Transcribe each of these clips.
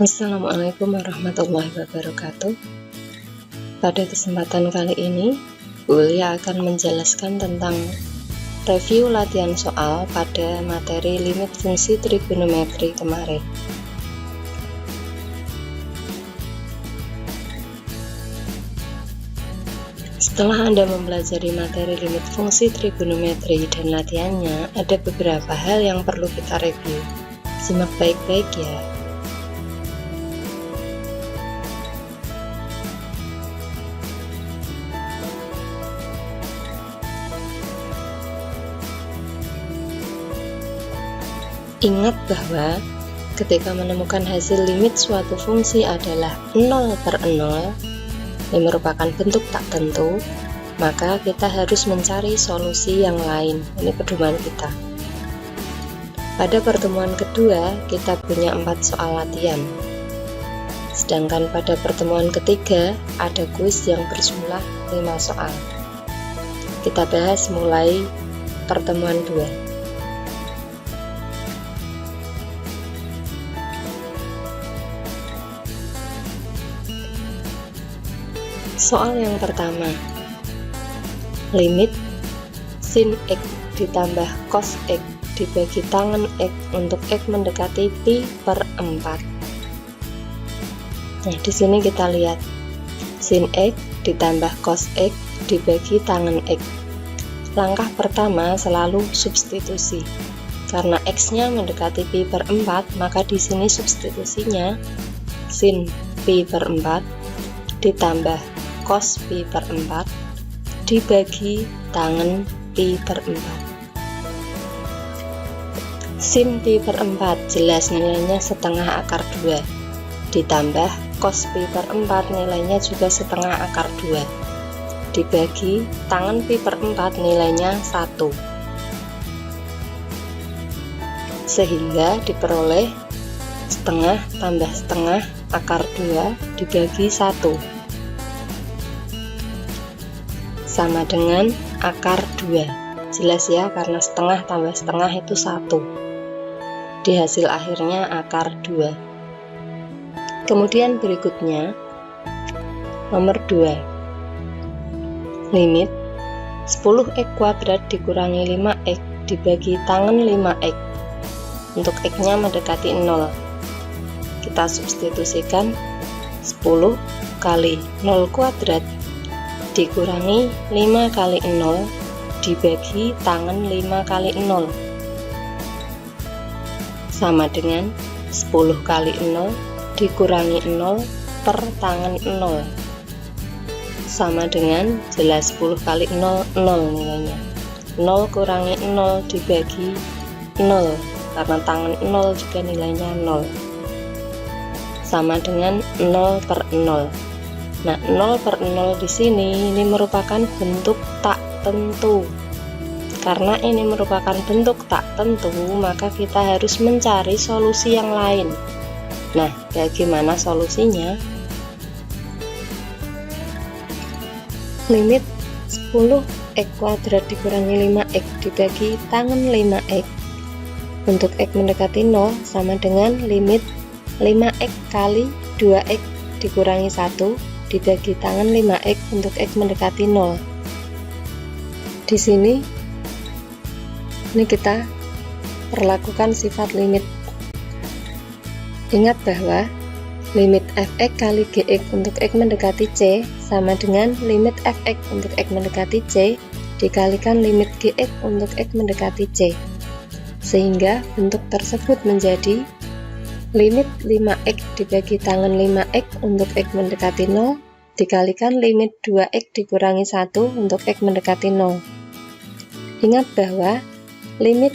Assalamualaikum warahmatullahi wabarakatuh. Pada kesempatan kali ini, Bu Lia akan menjelaskan tentang review latihan soal pada materi limit fungsi trigonometri kemarin. Setelah Anda mempelajari materi limit fungsi trigonometri dan latihannya, ada beberapa hal yang perlu kita review. Simak baik-baik ya. Ingat bahwa ketika menemukan hasil limit suatu fungsi adalah 0/0, yang merupakan bentuk tak tentu, maka kita harus mencari solusi yang lain. Ini pedoman kita. Pada pertemuan kedua, kita punya 4 soal latihan. Sedangkan pada pertemuan ketiga, ada kuis yang berjumlah 5 soal. Kita bahas mulai pertemuan 2. Soal yang pertama, limit sin X ditambah cos X dibagi tangen X untuk X mendekati pi per 4. Nah, di sini kita lihat sin X ditambah cos X dibagi tangen X. Langkah pertama selalu substitusi. Karena X-nya mendekati pi per 4, maka di sini substitusinya sin pi per 4 ditambah cos pi per 4 dibagi tangen pi per 4. Sin pi per 4 jelas nilainya setengah akar 2, ditambah cos pi per 4 nilainya juga setengah akar 2, dibagi tangen pi per 4 nilainya 1, sehingga diperoleh setengah tambah setengah akar 2 dibagi 1 sama dengan akar 2. Jelas ya, karena setengah tambah setengah itu 1. Di hasil akhirnya akar 2. Kemudian berikutnya nomor 2, limit 10x kuadrat dikurangi 5x dibagi tangen 5x untuk x nya mendekati 0. Kita substitusikan 10 kali 0 kuadrat dikurangi 5 kali 0 dibagi tangen 5 kali 0 sama dengan 10 kali 0 dikurangi 0 per tangen 0 sama dengan jelas 10 kali 0, 0 nilainya. 0 kurangi 0 dibagi 0, karena tangen 0 juga nilainya 0, sama dengan 0 per 0. Nah, 0 per 0 di sini ini merupakan bentuk tak tentu. Karena ini merupakan bentuk tak tentu, maka kita harus mencari solusi yang lain. Nah, bagaimana solusinya? Limit 10x kuadrat dikurangi 5x dibagi tangen 5x untuk x mendekati 0 sama dengan limit 5x kali 2x dikurangi 1 dibagi tangen 5x untuk x mendekati 0. Di sini ini kita perlakukan sifat limit. Ingat bahwa limit fx kali gx untuk x mendekati c sama dengan limit fx untuk x mendekati c dikalikan limit gx untuk x mendekati c, sehingga bentuk tersebut menjadi limit 5x dibagi tangen 5x untuk x mendekati 0 dikalikan limit 2x dikurangi 1 untuk x mendekati 0. Ingat bahwa limit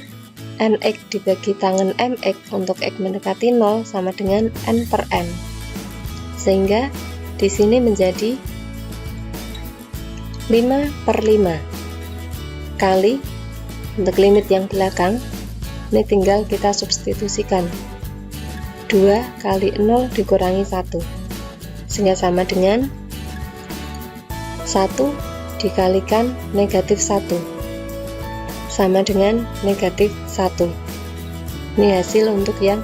nx dibagi tangen mx untuk x mendekati 0 sama dengan n per m. Sehingga di sini menjadi 5 per 5 kali untuk limit yang belakang ini tinggal kita substitusikan 2 kali 0 dikurangi 1, sehingga sama dengan 1 dikalikan negatif 1 sama dengan negatif 1. Ini hasil untuk yang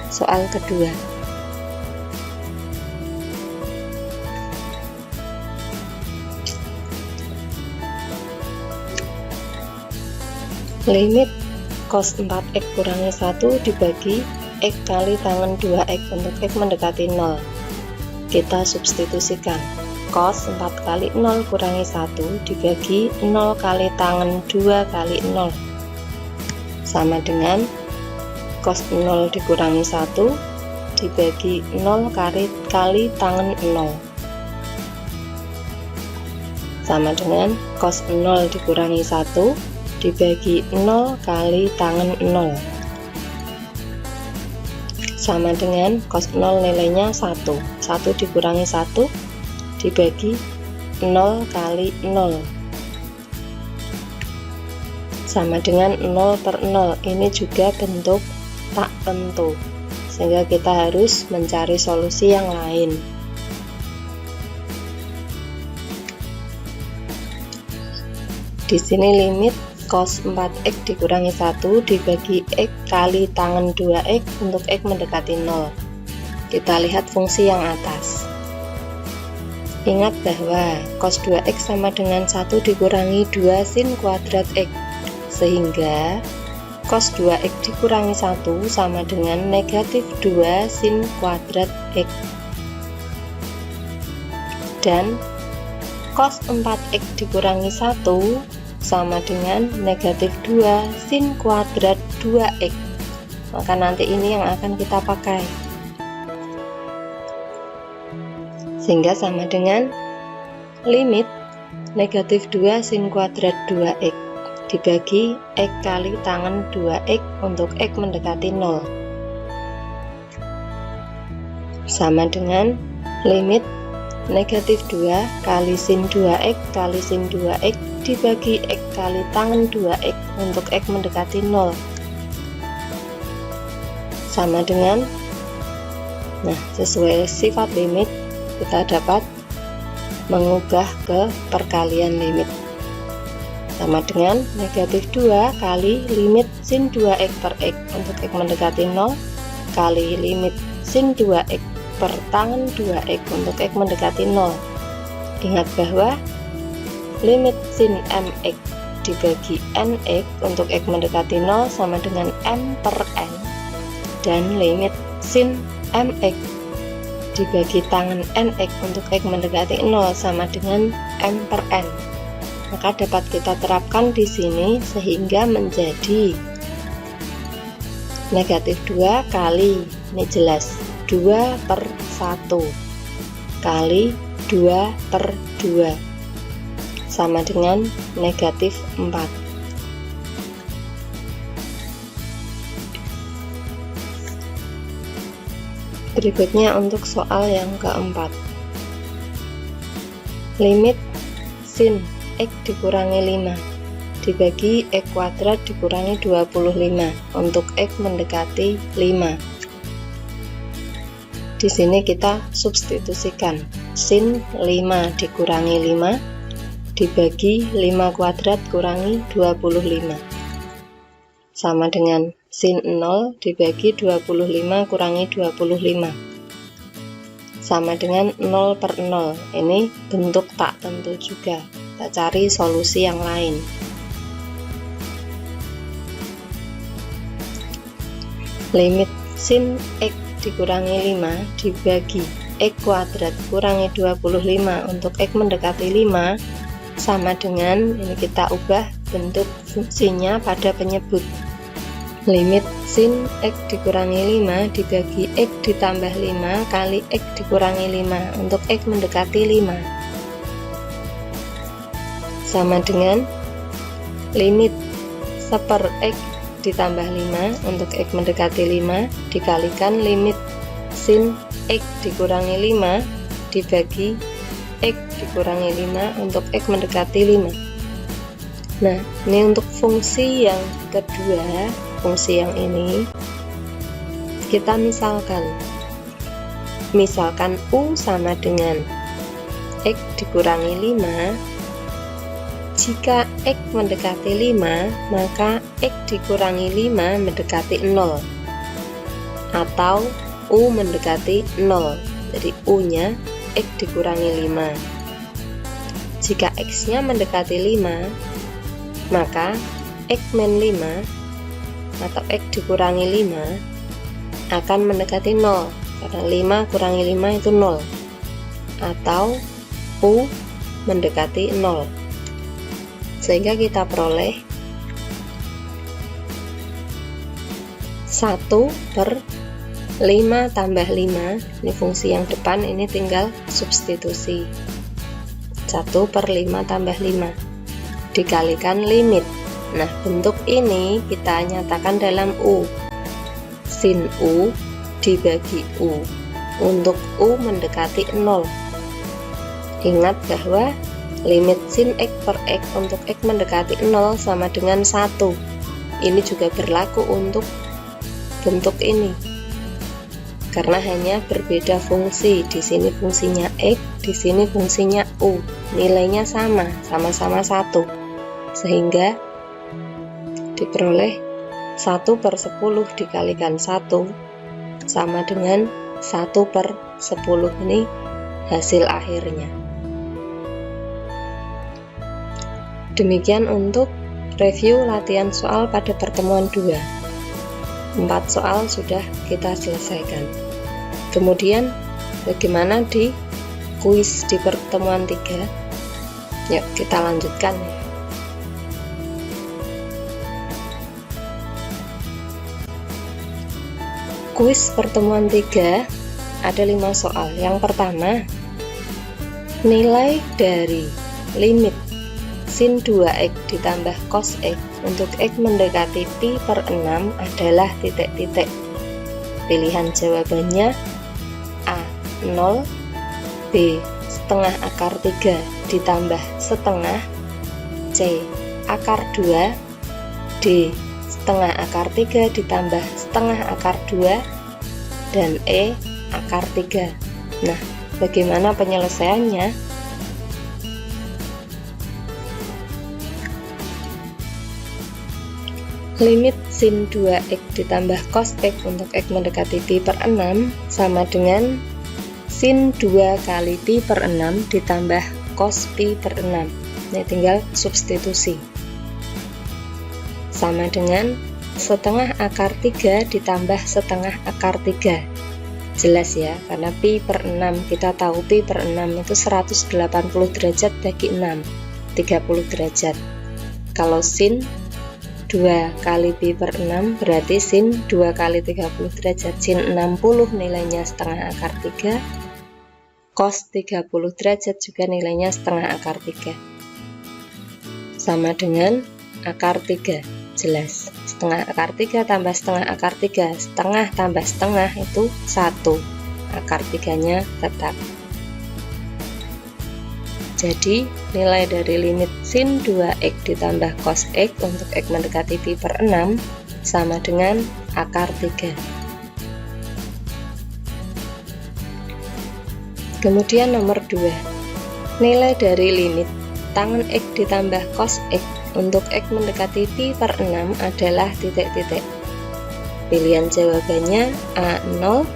soal kedua. Limit cos 4x kurangi 1 dibagi x kali tangen 2x untuk x mendekati 0. Kita substitusikan. Cos 4 kali 0 kurangi 1 dibagi 0 kali tangen 2 kali 0 sama dengan cos 0 dikurangi 1 dibagi 0 kali tangen 0 sama dengan cos 0 dikurangi 1 dibagi 0 kali tangen 0 sama dengan cos 0 nilainya 1 dikurangi 1 dibagi 0 kali 0 sama dengan 0/0. Ini juga bentuk tak tentu, sehingga kita harus mencari solusi yang lain. Di sini limit cos 4x dikurangi 1 dibagi x kali tangen 2x untuk x mendekati 0. Kita lihat fungsi yang atas. Ingat bahwa cos 2x sama dengan 1 dikurangi 2 sin kuadrat x, sehingga cos 2x dikurangi 1 sama dengan negatif 2 sin kuadrat x. Dan cos 4x dikurangi 1 sama dengan negatif 2 sin kuadrat 2x. Maka nanti ini yang akan kita pakai, sehingga sama dengan limit negatif 2 sin kuadrat 2x dibagi x kali tangen 2x untuk x mendekati 0 sama dengan limit negatif 2 kali sin 2x kali sin 2x dibagi x kali tangen 2x untuk x mendekati 0 sama dengan, nah sesuai sifat limit kita dapat mengubah ke perkalian limit, sama dengan negatif 2 kali limit sin 2x per x untuk x mendekati 0 kali limit sin 2x per tangen 2x untuk x mendekati 0. Ingat bahwa limit sin mx dibagi nx untuk x mendekati 0 sama dengan m per n, dan limit sin mx dibagi tangen nx untuk x mendekati 0 sama dengan m per n. Maka dapat kita terapkan di sini sehingga menjadi negatif 2 kali, ini jelas, 2/1 kali 2/2 sama dengan negatif 4. Berikutnya untuk soal yang keempat. Limit sin x dikurangi 5 dibagi x kuadrat dikurangi 25 untuk x mendekati 5. Di sini kita substitusikan sin 5 dikurangi 5 dibagi 5 kuadrat kurangi 25 sama dengan sin 0 dibagi 25 kurangi 25 sama dengan 0/0. Ini bentuk tak tentu juga, kita cari solusi yang lain. Limit sin x dikurangi 5 dibagi x kuadrat kurangi 25 untuk x mendekati 5 sama dengan, ini kita ubah bentuk fungsinya pada penyebut. Limit sin x dikurangi 5 dibagi x ditambah 5 kali x dikurangi 5 untuk x mendekati 5 sama dengan limit 1/x ditambah 5 untuk x mendekati 5 dikalikan limit sin x dikurangi 5 dibagi x dikurangi 5 untuk x mendekati 5. Nah, ini untuk fungsi yang kedua, fungsi yang ini kita misalkan u sama dengan x dikurangi 5. Jika x mendekati 5, maka x dikurangi 5 mendekati 0 atau u mendekati 0. Jadi u nya x dikurangi 5. Jika x nya mendekati 5, maka X min 5 atau X dikurangi 5 akan mendekati 0, karena 5 kurangi 5 itu 0, atau U mendekati 0, sehingga kita peroleh 1 per 5 tambah 5, ini fungsi yang depan, ini tinggal substitusi 1 per 5 tambah 5 dikalikan limit. Nah, bentuk ini kita nyatakan dalam U, sin U dibagi U, untuk U mendekati 0. Ingat bahwa limit sin X per X untuk X mendekati 0 sama dengan 1. Ini juga berlaku untuk bentuk ini, karena hanya berbeda fungsi. Di sini fungsinya X, di sini fungsinya U, nilainya sama-sama 1, sehingga diperoleh 1 per 10 dikalikan 1 sama dengan 1 per 10. Ini hasil akhirnya. Demikian untuk review latihan soal pada pertemuan 2. 4 soal sudah kita selesaikan. Kemudian bagaimana di kuis di pertemuan 3? Yuk kita lanjutkan ya. Kuis pertemuan 3 ada 5 soal. Yang pertama, nilai dari limit sin 2x ditambah cos x untuk x mendekati pi per 6 adalah titik-titik. Pilihan jawabannya A 0, B setengah akar 3 ditambah setengah, C akar 2, D setengah akar 3 ditambah setengah akar 2, dan E akar 3. Nah, bagaimana penyelesaiannya? Limit sin 2x ditambah cos x untuk x mendekati pi per 6 sama dengan sin 2 kali pi per 6 ditambah cos pi per 6. Ini tinggal substitusi. Sama dengan setengah akar 3 ditambah setengah akar 3. Jelas ya, karena pi per 6, kita tahu pi per 6 itu 180 derajat bagi 6, 30 derajat. Kalau sin 2 kali pi per 6 berarti sin 2 kali 30 derajat. Sin 60 nilainya setengah akar 3, cos 30 derajat juga nilainya setengah akar 3. Sama dengan akar 3. Jelas, setengah akar 3 tambah setengah akar 3, setengah tambah setengah itu 1, akar 3 nya tetap. Jadi nilai dari limit sin 2x ditambah cos x untuk x mendekati pi per 6 sama dengan akar 3. Kemudian nomor 2, nilai dari limit tangen x ditambah cos x untuk x mendekati pi per 6 adalah titik-titik. Pilihan jawabannya A 0,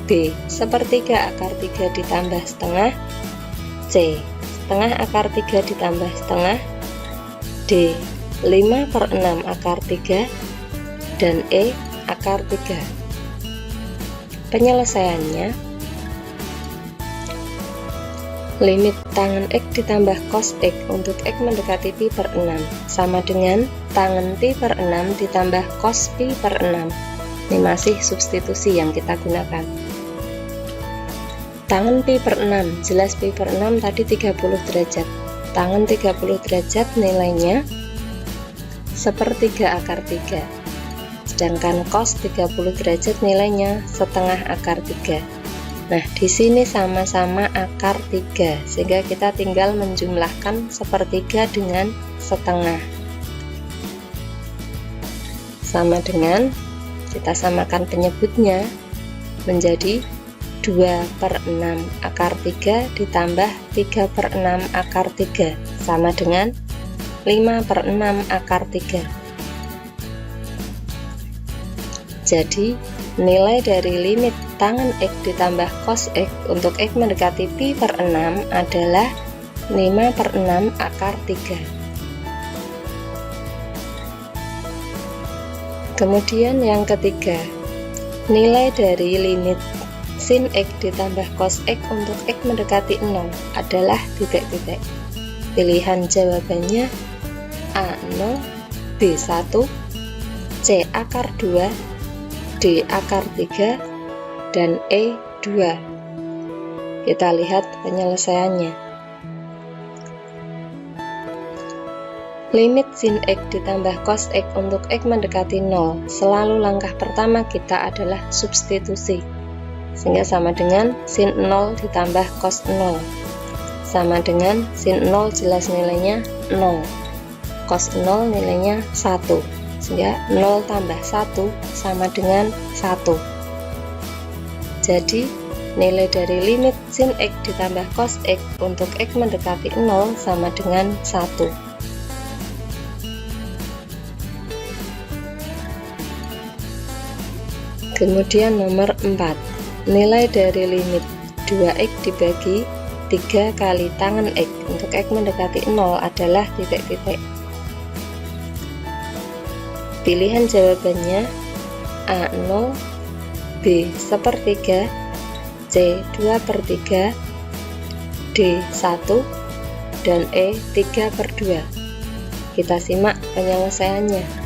B sepertiga akar 3 ditambah setengah, C setengah akar 3 ditambah setengah, D 5 per 6 akar 3, dan E akar 3. Penyelesaiannya, limit tangen x ditambah cos x untuk x mendekati pi per 6 sama dengan tangen pi per 6 ditambah cos pi per 6. Ini masih substitusi yang kita gunakan. Tangen pi per 6, jelas pi per 6 tadi 30 derajat. Tangen 30 derajat nilainya sepertiga akar 3. Sedangkan cos 30 derajat nilainya setengah akar 3. Nah, di sini sama-sama akar 3, sehingga kita tinggal menjumlahkan sepertiga dengan setengah. Sama dengan, kita samakan penyebutnya menjadi 2 per 6 akar 3 ditambah 3 per 6 akar 3 sama dengan 5 per 6 akar 3. Jadi nilai dari limit tangen x ditambah cos x untuk x mendekati pi per 6 adalah 5 per 6 akar 3. Kemudian yang ketiga, nilai dari limit sin X ditambah cos X untuk X mendekati 0 adalah titik-titik. Pilihan jawabannya A0, B1, C akar 2, D akar 3, dan E2. Kita lihat penyelesaiannya. Limit sin X ditambah cos X untuk X mendekati 0. Selalu langkah pertama kita adalah substitusi. Sehingga sama dengan sin 0 ditambah cos 0. Sama dengan sin 0 jelas nilainya 0. Cos 0 nilainya 1. Sehingga 0 tambah 1 sama dengan 1. Jadi, nilai dari limit sin X ditambah cos X untuk X mendekati 0 sama dengan 1. Kemudian nomor 4, nilai dari limit 2X dibagi 3 kali tangan X untuk X mendekati 0 adalah titik-titik. Pilihan jawabannya A0, B 1/3, C 2/3, D 1, dan E 3/2. Kita simak penyelesaiannya.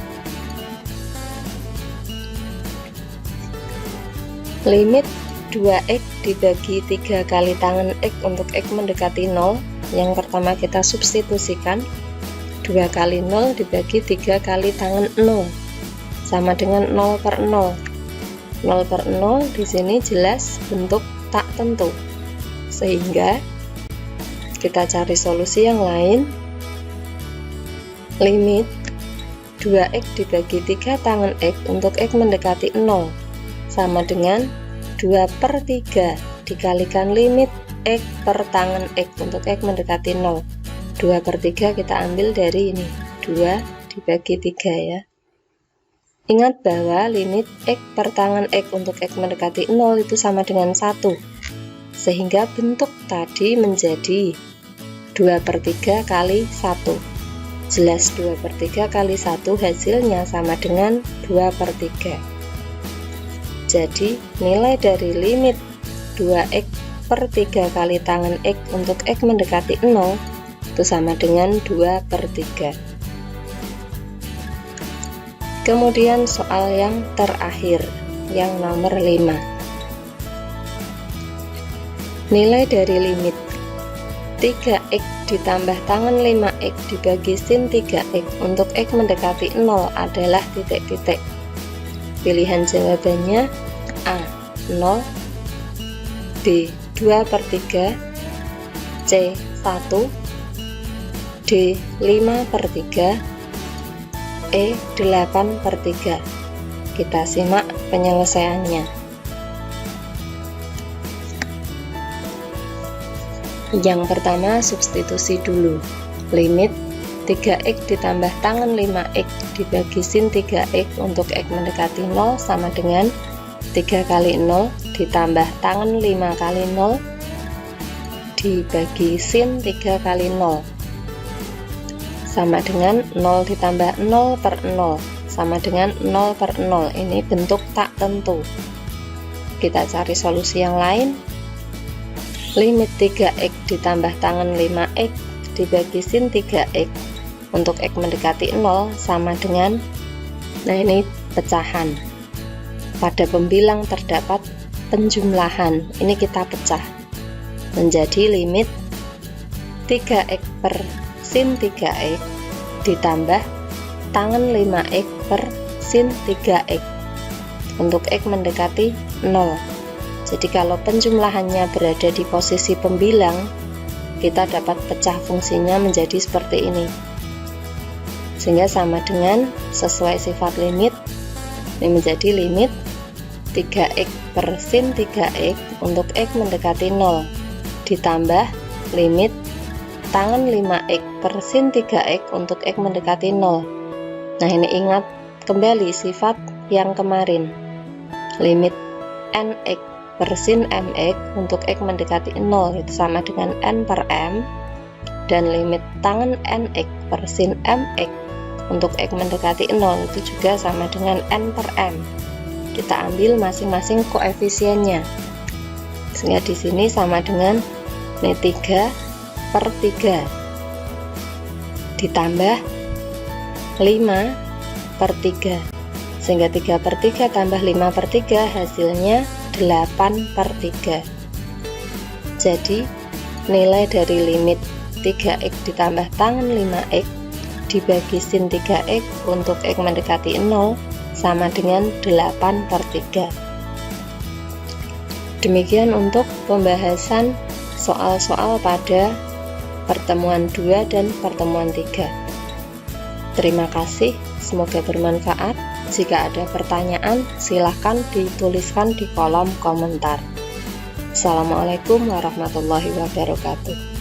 Limit 2X dibagi 3 kali tangan X untuk X mendekati 0. Yang pertama kita substitusikan. 2 kali 0 dibagi 3 kali tangan 0. Sama dengan 0/0. 0/0 di sini jelas bentuk tak tentu. Sehingga kita cari solusi yang lain. Limit 2X dibagi 3 tangan X untuk X mendekati 0. Sama dengan 2/3 dikalikan limit X per tangan X untuk X mendekati 0. 2/3 kita ambil dari ini, 2 dibagi 3 ya. Ingat bahwa limit X per tangan X untuk X mendekati 0 itu sama dengan 1. Sehingga bentuk tadi menjadi 2/3 kali 1. Jelas 2/3 kali 1 hasilnya sama dengan 2/3. Jadi, nilai dari limit 2x/3 kali tangan X untuk X mendekati 0 itu sama dengan 2/3. Kemudian soal yang terakhir, yang nomor 5. Nilai dari limit 3x ditambah tangan 5x dibagi sin 3x untuk X mendekati 0 adalah titik-titik. Pilihan jawabannya A 0, B 2/3, C 1, D 5/3, E 8/3. Kita simak penyelesaiannya. Yang pertama substitusi dulu. Limit 3x ditambah tangan 5x dibagi sin 3x untuk X mendekati 0 sama dengan 3 kali 0 ditambah tangan 5 kali 0 dibagi sin 3 kali 0 sama dengan 0 ditambah 0/0 sama dengan 0/0. Ini bentuk tak tentu. Kita cari solusi yang lain. Limit 3x ditambah tangan 5x dibagi sin 3x untuk X mendekati 0 sama dengan, nah ini pecahan. Pada pembilang terdapat penjumlahan, ini kita pecah menjadi limit 3x per sin 3x ditambah tangan 5x per sin 3x untuk X mendekati 0. Jadi kalau penjumlahannya berada di posisi pembilang, kita dapat pecah fungsinya menjadi seperti ini. Sehingga sama dengan sesuai sifat limit, ini menjadi limit 3x per sin 3x untuk X mendekati 0 ditambah limit tangan 5x per sin 3x untuk X mendekati 0. Nah ini ingat kembali sifat yang kemarin, limit nx per sin mx untuk X mendekati 0 itu sama dengan n per m, dan limit tangan nx per sin mx Untuk X mendekati 0 itu juga sama dengan N per M. Kita ambil masing-masing koefisiennya. Sehingga di sini sama dengan ini 3 per 3 ditambah 5 per 3. Sehingga 3 per 3 tambah 5 per 3 hasilnya 8 per 3. Jadi nilai dari limit 3x ditambah tangen 5x dibagi sin 3x untuk x mendekati 0 sama dengan 8 per 3. Demikian untuk pembahasan soal-soal pada pertemuan 2 dan pertemuan 3. Terima kasih, semoga bermanfaat. Jika ada pertanyaan, silahkan dituliskan di kolom komentar. Assalamualaikum warahmatullahi wabarakatuh.